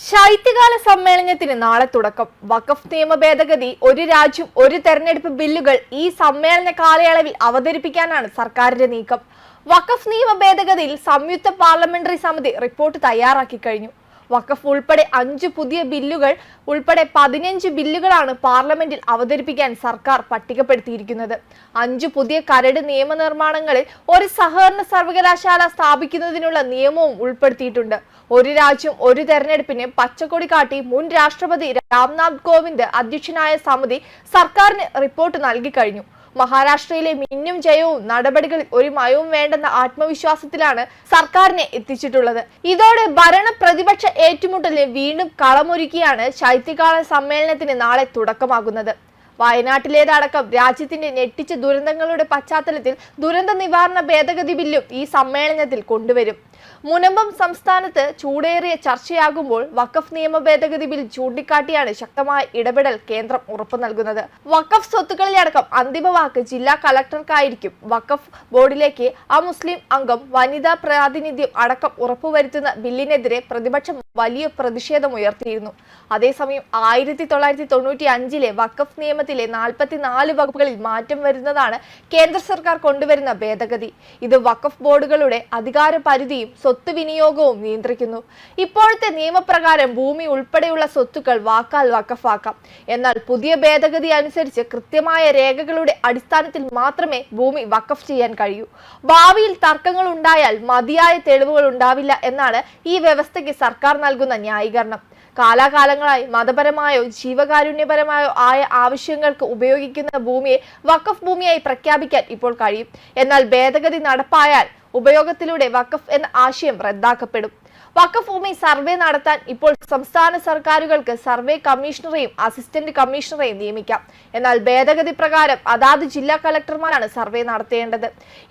ശൈത്യകാല സമ്മേളനത്തിന് നാളെ തുടക്കം. വഖഫ് നിയമ ഭേദഗതി, ഒരു രാജ്യം ഒരു തെരഞ്ഞെടുപ്പ് ബില്ലുകൾ ഈ സമ്മേളന കാലയളവിൽ അവതരിപ്പിക്കാനാണ് സർക്കാരിന്റെ നീക്കം. വഖഫ് നിയമ ഭേദഗതിയിൽ സംയുക്ത പാർലമെന്ററി സമിതി റിപ്പോർട്ട് തയ്യാറാക്കി കഴിഞ്ഞു. വഖഫ് ഉൾപ്പെടെ 5 പുതിയ ബില്ലുകൾ ഉൾപ്പെടെ 15 ബില്ലുകളാണ് പാർലമെന്റിൽ അവതരിപ്പിക്കാൻ സർക്കാർ പട്ടികപ്പെടുത്തിയിരിക്കുന്നത്. 5 പുതിയ കരട് നിയമനിർമ്മാണങ്ങളിൽ ഒരു സഹകരണ സർവകലാശാല സ്ഥാപിക്കുന്നതിനുള്ള നിയമവും ഉൾപ്പെടുത്തിയിട്ടുണ്ട്. ഒരു രാജ്യം ഒരു തെരഞ്ഞെടുപ്പിന് പച്ചക്കൊടി കാട്ടി മുൻ രാഷ്ട്രപതി രാംനാഥ് കോവിന്ദ് അധ്യക്ഷനായ സമിതി സർക്കാരിന് റിപ്പോർട്ട് നൽകി കഴിഞ്ഞു. മഹാരാഷ്ട്രയിലെ മിന്നും ജയവും നടപടികളിൽ ഒരു മയവും വേണ്ടെന്ന ആത്മവിശ്വാസത്തിലാണ് സർക്കാരിനെ എത്തിച്ചിട്ടുള്ളത്. ഇതോടെ ഭരണ പ്രതിപക്ഷ ഏറ്റുമുട്ടലിന് വീണ്ടും കളമൊരുക്കിയാണ് ശൈത്യകാല സമ്മേളനത്തിന് നാളെ തുടക്കമാകുന്നത്. വയനാട്ടിലേതടക്കം രാജ്യത്തിന്റെ ഞെട്ടിച്ച ദുരന്തങ്ങളുടെ പശ്ചാത്തലത്തിൽ ദുരന്ത നിവാരണ ഭേദഗതി ബില്ലും ഈ സമ്മേളനത്തിൽ കൊണ്ടുവരും. മുനമ്പം സംസ്ഥാനത്ത് ചൂടേറിയ ചർച്ചയാകുമ്പോൾ വഖഫ് നിയമ ഭേദഗതി ബിൽ ചൂണ്ടിക്കാട്ടിയാണ് ശക്തമായ ഇടപെടൽ കേന്ദ്രം ഉറപ്പു നൽകുന്നത്. വഖഫ് സ്വത്തുക്കളിലടക്കം അന്തിമ വാക്ക് ജില്ലാ കളക്ടർക്കായിരിക്കും. വഖഫ് ബോർഡിലേക്ക് അമുസ്ലിം അംഗം, വനിതാ പ്രാതിനിധ്യം അടക്കം ഉറപ്പുവരുത്തുന്ന ബില്ലിനെതിരെ പ്രതിപക്ഷം വലിയ പ്രതിഷേധമുയർത്തിയിരുന്നു. അതേസമയം 1995 വഖഫ് നിയമത്തിലെ 44 വകുപ്പുകളിൽ മാറ്റം വരുന്നതാണ് കേന്ദ്ര സർക്കാർ കൊണ്ടുവരുന്ന ഭേദഗതി. ഇത് വഖഫ് ബോർഡുകളുടെ അധികാര പരിധിയും സ്വത്ത് വിനിയോഗവും നിയന്ത്രിക്കുന്നു. ഇപ്പോഴത്തെ നിയമപ്രകാരം ഭൂമി ഉൾപ്പെടെയുള്ള സ്വത്തുക്കൾ വാക്കാൽ വഖഫാക്കാം. എന്നാൽ പുതിയ ഭേദഗതി അനുസരിച്ച് കൃത്യമായ രേഖകളുടെ അടിസ്ഥാനത്തിൽ മാത്രമേ ഭൂമി വഖഫ് ചെയ്യാൻ കഴിയൂ. ഭാവിയിൽ തർക്കങ്ങൾ ഉണ്ടായാൽ മതിയായ തെളിവുകൾ ഉണ്ടാവില്ല എന്നാണ് ഈ വ്യവസ്ഥയ്ക്ക് സർക്കാർ നൽകുന്ന ന്യായീകരണം. കാലാകാലങ്ങളായി മതപരമായോ ജീവകാരുണ്യപരമായോ ആയ ആവശ്യങ്ങൾക്ക് ഉപയോഗിക്കുന്ന ഭൂമിയെ വഖഫ് ഭൂമിയായി പ്രഖ്യാപിക്കാൻ ഇപ്പോൾ കഴിയും. എന്നാൽ ഭേദഗതി നടപ്പായാൽ ഉപയോഗത്തിലൂടെ വഖഫ് എന്ന ആശയം റദ്ദാക്കപ്പെടും. വഖഫ് ഭൂമി സർവേ നടത്താൻ ഇപ്പോൾ സംസ്ഥാന സർക്കാരുകൾക്ക് സർവേ കമ്മീഷണറെയും അസിസ്റ്റന്റ് കമ്മീഷണറെയും നിയമിക്കാം. എന്നാൽ ഭേദഗതി പ്രകാരം അതാത് ജില്ലാ കളക്ടർമാരാണ് സർവേ നടത്തേണ്ടത്.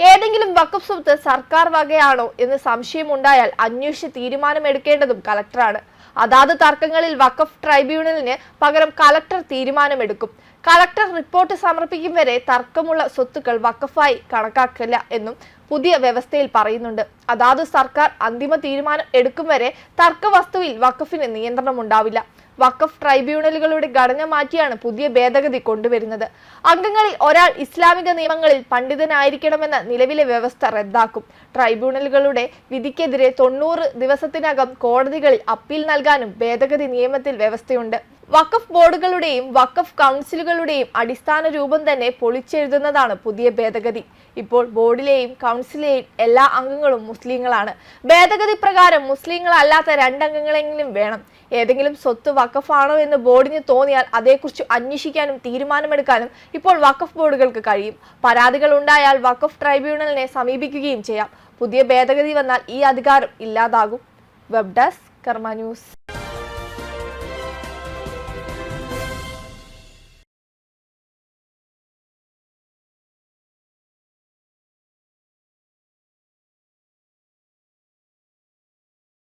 ഏതെങ്കിലും വഖഫ് സ്വത്ത് സർക്കാർ വകയാണോ എന്ന് സംശയമുണ്ടായാൽ അന്വേഷിച്ച് തീരുമാനമെടുക്കേണ്ടതും കളക്ടറാണ്. അതാത് തർക്കങ്ങളിൽ വഖഫ് ട്രൈബ്യൂണലിന് പകരം കളക്ടർ തീരുമാനമെടുക്കും. കളക്ടർ റിപ്പോർട്ട് സമർപ്പിക്കും വരെ തർക്കമുള്ള സ്വത്തുക്കൾ വഖഫായി കണക്കാക്കില്ല എന്നും പുതിയ വ്യവസ്ഥയിൽ പറയുന്നുണ്ട്. അതാത് സർക്കാർ അന്തിമ തീരുമാനം എടുക്കും വരെ തർക്ക വസ്തുവിൽ വഖഫിന് നിയന്ത്രണം ഉണ്ടാവില്ല. വഖഫ് ട്രൈബ്യൂണലുകളുടെ ഘടന മാറ്റിയാണ് പുതിയ ഭേദഗതി കൊണ്ടുവരുന്നത്. അംഗങ്ങളിൽ ഒരാൾ ഇസ്ലാമിക നിയമങ്ങളിൽ പണ്ഡിതനായിരിക്കണമെന്ന നിലവിലെ വ്യവസ്ഥ റദ്ദാക്കും. ട്രൈബ്യൂണലുകളുടെ വിധിക്കെതിരെ 90 ദിവസത്തിനകം കോടതികളിൽ അപ്പീൽ നൽകാനും ഭേദഗതി നിയമത്തിൽ വ്യവസ്ഥയുണ്ട്. വഖഫ് ബോർഡുകളുടെയും വഖഫ് കൗൺസിലുകളുടെയും അടിസ്ഥാന രൂപം തന്നെ പൊളിച്ചെഴുതുന്നതാണ് പുതിയ ഭേദഗതി. ഇപ്പോൾ ബോർഡിലെയും കൗൺസിലെയും എല്ലാ അംഗങ്ങളും മുസ്ലിങ്ങളാണ്. ഭേദഗതി പ്രകാരം മുസ്ലിങ്ങളല്ലാത്ത 2 അംഗങ്ങളെങ്കിലും വേണം. ഏതെങ്കിലും സ്വത്ത് വഖഫാണോ എന്ന് ബോർഡിന് തോന്നിയാൽ അതേക്കുറിച്ച് അന്വേഷിക്കാനും തീരുമാനമെടുക്കാനും ഇപ്പോൾ വഖഫ് ബോർഡുകൾക്ക് കഴിയും. പരാതികൾ ഉണ്ടായാൽ വഖഫ് ട്രൈബ്യൂണലിനെ സമീപിക്കുകയും ചെയ്യാം. പുതിയ ഭേദഗതി വന്നാൽ ഈ അധികാരം ഇല്ലാതാകും. വെബ് ഡെസ്ക് കർമ്മ ന്യൂസ്.